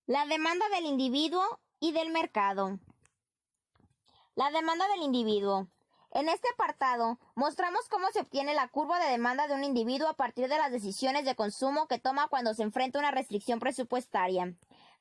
La demanda del individuo y del mercado. La demanda del individuo. En este apartado, mostramos cómo se obtiene la curva de demanda de un individuo a partir de las decisiones de consumo que toma cuando se enfrenta a una restricción presupuestaria.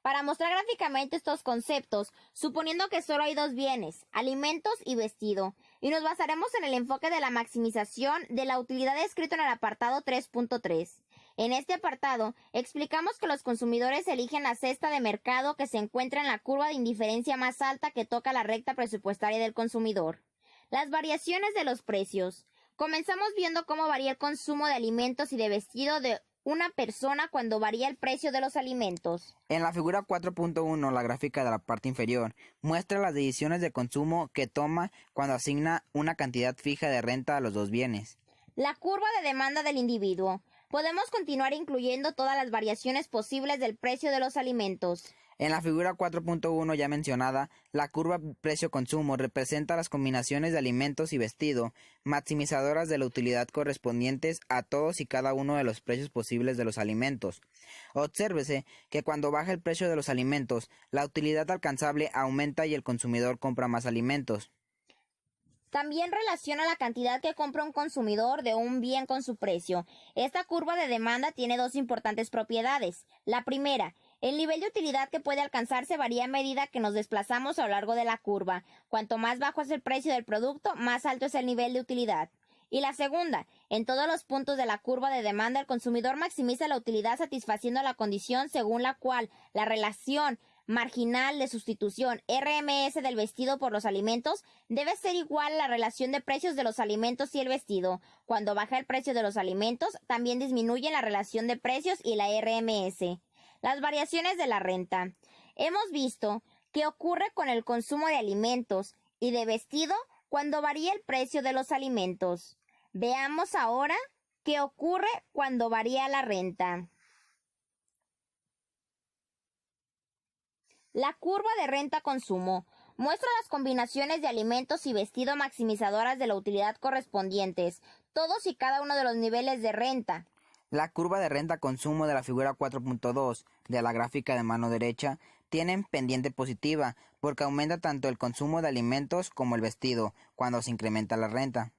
Para mostrar gráficamente estos conceptos, suponiendo que solo hay dos bienes, alimentos y vestido, y nos basaremos en el enfoque de la maximización de la utilidad descrito en el apartado 3.3. En este apartado, explicamos que los consumidores eligen la cesta de mercado que se encuentra en la curva de indiferencia más alta que toca la recta presupuestaria del consumidor. Las variaciones de los precios. Comenzamos viendo cómo varía el consumo de alimentos y de vestido de una persona cuando varía el precio de los alimentos. En la figura 4.1, la gráfica de la parte inferior, muestra las decisiones de consumo que toma cuando asigna una cantidad fija de renta a los dos bienes. La curva de demanda del individuo. Podemos continuar incluyendo todas las variaciones posibles del precio de los alimentos. En la figura 4.1 ya mencionada, la curva precio-consumo representa las combinaciones de alimentos y vestido, maximizadoras de la utilidad correspondientes a todos y cada uno de los precios posibles de los alimentos. Obsérvese que cuando baja el precio de los alimentos, la utilidad alcanzable aumenta y el consumidor compra más alimentos. También relaciona la cantidad que compra un consumidor de un bien con su precio. Esta curva de demanda tiene dos importantes propiedades. La primera, el nivel de utilidad que puede alcanzarse varía a medida que nos desplazamos a lo largo de la curva. Cuanto más bajo es el precio del producto, más alto es el nivel de utilidad. Y la segunda, en todos los puntos de la curva de demanda, el consumidor maximiza la utilidad satisfaciendo la condición según la cual la relación marginal de sustitución RMS del vestido por los alimentos debe ser igual a la relación de precios de los alimentos y el vestido. Cuando baja el precio de los alimentos, también disminuye la relación de precios y la RMS. Las variaciones de la renta. Hemos visto qué ocurre con el consumo de alimentos y de vestido cuando varía el precio de los alimentos. Veamos ahora qué ocurre cuando varía la renta. La curva de renta-consumo muestra las combinaciones de alimentos y vestido maximizadoras de la utilidad correspondientes, todos y cada uno de los niveles de renta. La curva de renta-consumo de la figura 4.2 de la gráfica de mano derecha tiene pendiente positiva porque aumenta tanto el consumo de alimentos como el vestido cuando se incrementa la renta.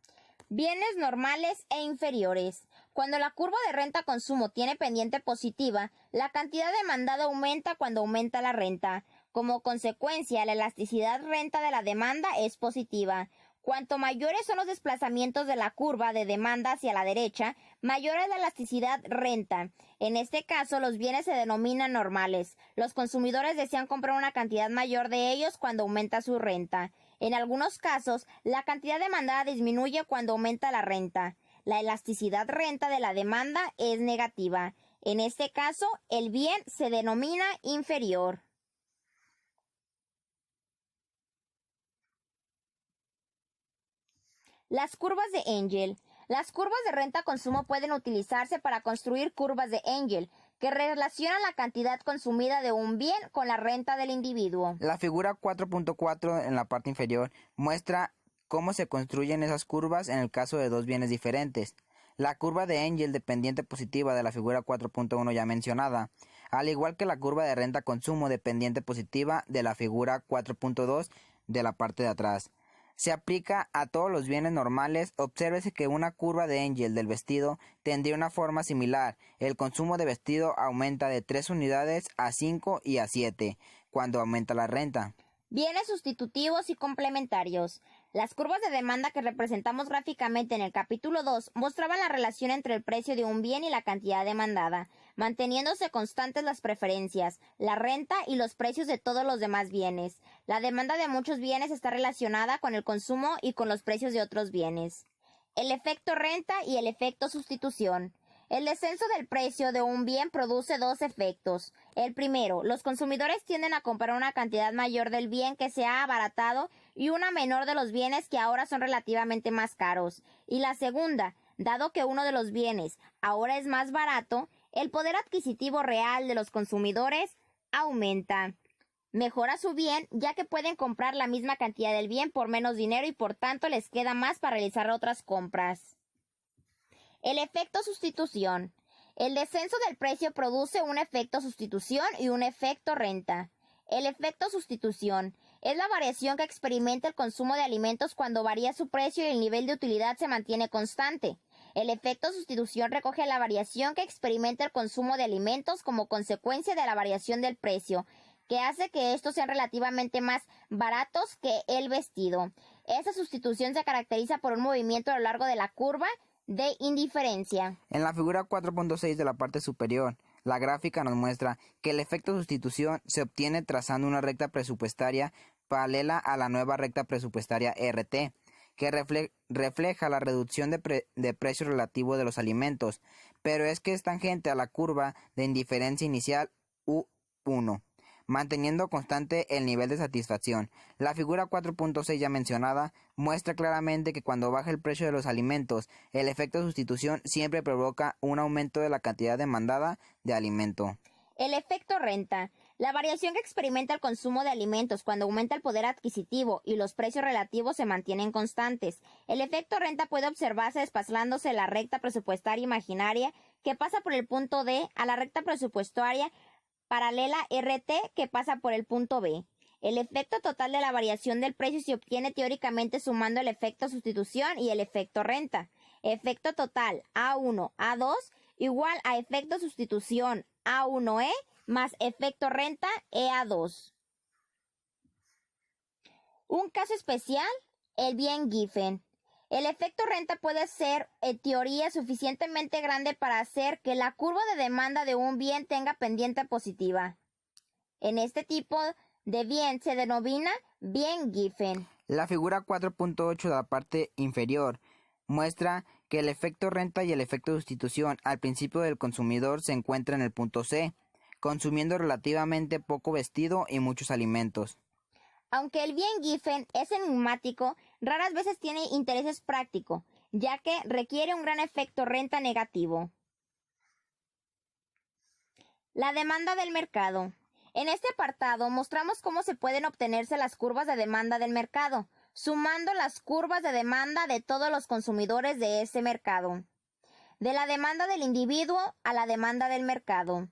Bienes normales e inferiores. Cuando la curva de renta-consumo tiene pendiente positiva, la cantidad demandada aumenta cuando aumenta la renta. Como consecuencia, la elasticidad renta de la demanda es positiva. Cuanto mayores son los desplazamientos de la curva de demanda hacia la derecha, mayor es la elasticidad renta. En este caso, los bienes se denominan normales. Los consumidores desean comprar una cantidad mayor de ellos cuando aumenta su renta. En algunos casos, la cantidad demandada disminuye cuando aumenta la renta. La elasticidad renta de la demanda es negativa. En este caso, el bien se denomina inferior. Las curvas de Engel. Las curvas de renta-consumo pueden utilizarse para construir curvas de Engel, que relacionan la cantidad consumida de un bien con la renta del individuo. La figura 4.4 en la parte inferior muestra cómo se construyen esas curvas en el caso de dos bienes diferentes. La curva de Engel dependiente positiva de la figura 4.1 ya mencionada, al igual que la curva de renta-consumo dependiente positiva de la figura 4.2 de la parte de atrás. Se aplica a todos los bienes normales. Obsérvese que una curva de Engel del vestido tendría una forma similar. El consumo de vestido aumenta de 3 unidades a 5 y a 7 cuando aumenta la renta. Bienes sustitutivos y complementarios. Las curvas de demanda que representamos gráficamente en el capítulo 2 mostraban la relación entre el precio de un bien y la cantidad demandada, manteniéndose constantes las preferencias, la renta y los precios de todos los demás bienes. La demanda de muchos bienes está relacionada con el consumo y con los precios de otros bienes. El efecto renta y el efecto sustitución. El descenso del precio de un bien produce dos efectos. El primero, los consumidores tienden a comprar una cantidad mayor del bien que se ha abaratado y una menor de los bienes que ahora son relativamente más caros. Y la segunda, dado que uno de los bienes ahora es más barato, el poder adquisitivo real de los consumidores aumenta. Mejora su bien ya que pueden comprar la misma cantidad del bien por menos dinero y por tanto les queda más para realizar otras compras. El efecto sustitución. El descenso del precio produce un efecto sustitución y un efecto renta. El efecto sustitución es la variación que experimenta el consumo de alimentos cuando varía su precio y el nivel de utilidad se mantiene constante. El efecto sustitución recoge la variación que experimenta el consumo de alimentos como consecuencia de la variación del precio, que hace que estos sean relativamente más baratos que el vestido. Esta sustitución se caracteriza por un movimiento a lo largo de la curva de indiferencia. En la figura 4.6 de la parte superior, la gráfica nos muestra que el efecto sustitución se obtiene trazando una recta presupuestaria paralela a la nueva recta presupuestaria RT, que refleja la reducción de precio relativo de los alimentos, pero es que es tangente a la curva de indiferencia inicial U1, manteniendo constante el nivel de satisfacción. La figura 4.6 ya mencionada muestra claramente que cuando baja el precio de los alimentos, el efecto de sustitución siempre provoca un aumento de la cantidad demandada de alimento. El efecto renta. La variación que experimenta el consumo de alimentos cuando aumenta el poder adquisitivo y los precios relativos se mantienen constantes. El efecto renta puede observarse desplazándose la recta presupuestaria imaginaria que pasa por el punto D a la recta presupuestaria paralela RT que pasa por el punto B. El efecto total de la variación del precio se obtiene teóricamente sumando el efecto sustitución y el efecto renta. Efecto total A1, A2 igual a efecto sustitución A1E más efecto renta EA2. Un caso especial, el bien Giffen. El efecto renta puede ser, en teoría, suficientemente grande para hacer que la curva de demanda de un bien tenga pendiente positiva. En este tipo de bien se denomina bien Giffen. La figura 4.8 de la parte inferior muestra que el efecto renta y el efecto sustitución al principio del consumidor se encuentran en el punto C, consumiendo relativamente poco vestido y muchos alimentos. Aunque el bien Giffen es enigmático, raras veces tiene intereses prácticos, ya que requiere un gran efecto renta negativo. La demanda del mercado. En este apartado mostramos cómo se pueden obtenerse las curvas de demanda del mercado, sumando las curvas de demanda de todos los consumidores de ese mercado, de la demanda del individuo a la demanda del mercado.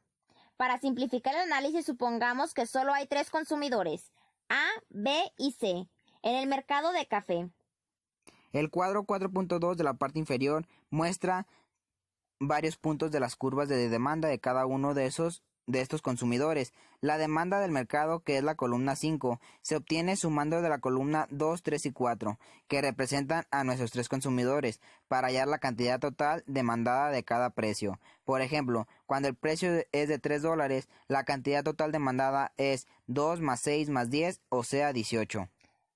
Para simplificar el análisis, supongamos que solo hay 3 consumidores, A, B y C, en el mercado de café. El cuadro 4.2 de la parte inferior muestra varios puntos de las curvas de demanda de cada uno de estos consumidores. La demanda del mercado, que es la columna 5, se obtiene sumando de la columna 2, 3 y 4, que representan a nuestros 3 consumidores, para hallar la cantidad total demandada de cada precio. Por ejemplo, cuando el precio es de $3, la cantidad total demandada es 2 más 6 más 10, o sea 18.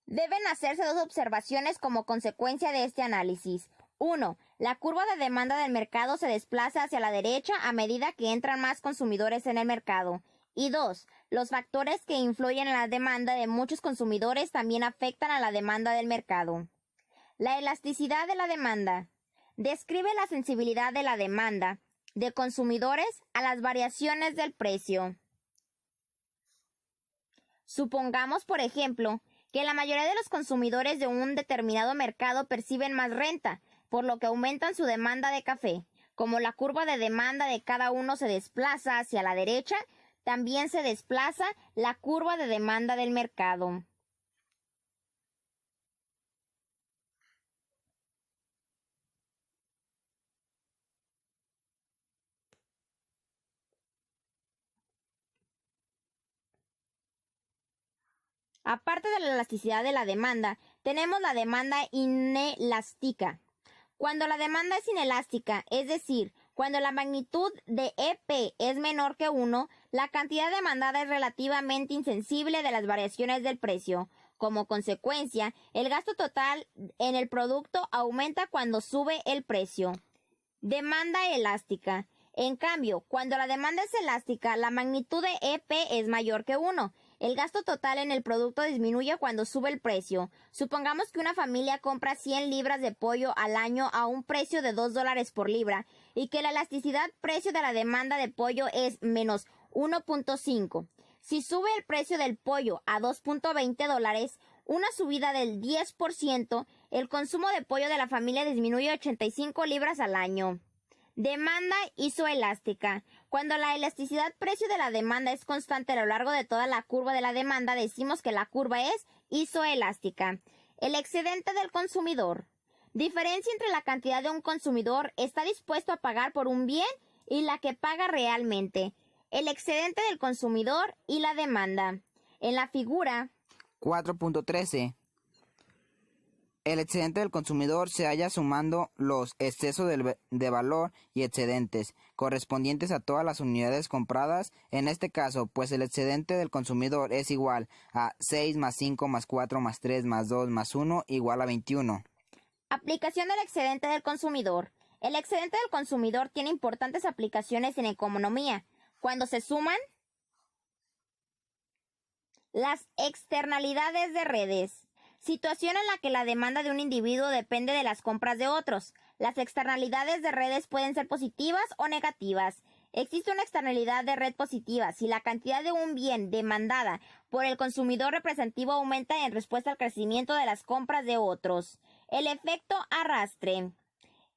Deben hacerse 2 observaciones como consecuencia de este análisis. 1. La curva de demanda del mercado se desplaza hacia la derecha a medida que entran más consumidores en el mercado. Y 2. Los factores que influyen en la demanda de muchos consumidores también afectan a la demanda del mercado. La elasticidad de la demanda. Describe la sensibilidad de la demanda de consumidores a las variaciones del precio. Supongamos, por ejemplo, que la mayoría de los consumidores de un determinado mercado perciben más renta, por lo que aumentan su demanda de café. Como la curva de demanda de cada uno se desplaza hacia la derecha, también se desplaza la curva de demanda del mercado. Aparte de la elasticidad de la demanda, tenemos la demanda inelástica. Cuando la demanda es inelástica, es decir, cuando la magnitud de EP es menor que 1, la cantidad demandada es relativamente insensible de las variaciones del precio. Como consecuencia, el gasto total en el producto aumenta cuando sube el precio. Demanda elástica. En cambio, cuando la demanda es elástica, la magnitud de EP es mayor que 1. El gasto total en el producto disminuye cuando sube el precio. Supongamos que una familia compra 100 libras de pollo al año a un precio de $2 por libra y que la elasticidad precio de la demanda de pollo es menos 1.5. Si sube el precio del pollo a $2.20, una subida del 10%, el consumo de pollo de la familia disminuye 85 libras al año. Demanda isoelástica. Cuando la elasticidad precio de la demanda es constante a lo largo de toda la curva de la demanda, decimos que la curva es isoelástica. El excedente del consumidor. Diferencia entre la cantidad de un consumidor está dispuesto a pagar por un bien y la que paga realmente. El excedente del consumidor y la demanda. En la figura 4.13. El excedente del consumidor se halla sumando los excesos de valor y excedentes correspondientes a todas las unidades compradas. En este caso, pues el excedente del consumidor es igual a 6 más 5 más 4 más 3 más 2 más 1 igual a 21. Aplicación del excedente del consumidor. El excedente del consumidor tiene importantes aplicaciones en economía. Cuando se suman las externalidades de redes. Situación en la que la demanda de un individuo depende de las compras de otros. Las externalidades de redes pueden ser positivas o negativas. Existe una externalidad de red positiva si la cantidad de un bien demandada por el consumidor representativo aumenta en respuesta al crecimiento de las compras de otros. El efecto arrastre.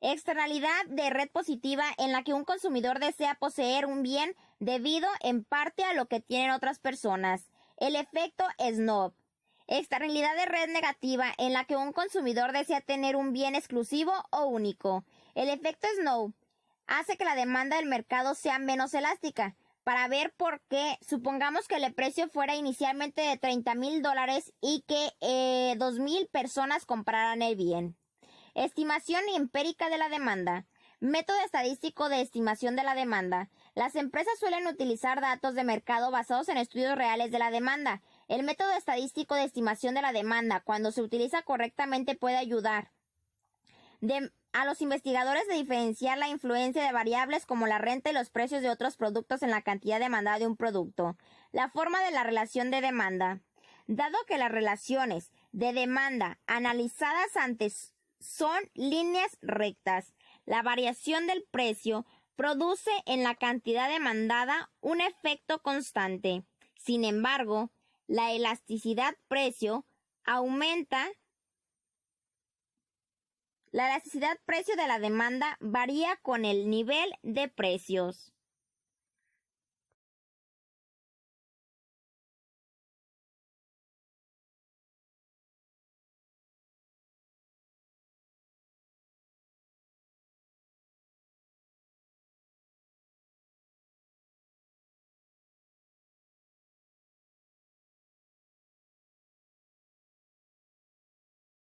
Externalidad de red positiva en la que un consumidor desea poseer un bien debido en parte a lo que tienen otras personas. El efecto snob. Externalidad de red negativa en la que un consumidor desea tener un bien exclusivo o único. El efecto snob hace que la demanda del mercado sea menos elástica. Para ver por qué, supongamos que el precio fuera inicialmente de $30,000 y que 2,000 personas compraran el bien. Estimación empírica de la demanda. Método estadístico de estimación de la demanda. Las empresas suelen utilizar datos de mercado basados en estudios reales de la demanda. El método estadístico de estimación de la demanda, cuando se utiliza correctamente, puede ayudar a los investigadores a diferenciar la influencia de variables como la renta y los precios de otros productos en la cantidad demandada de un producto. La forma de la relación de demanda. Dado que las relaciones de demanda analizadas antes son líneas rectas, la variación del precio produce en la cantidad demandada un efecto constante. Sin embargo, la elasticidad precio aumenta. La elasticidad precio de la demanda varía con el nivel de precios.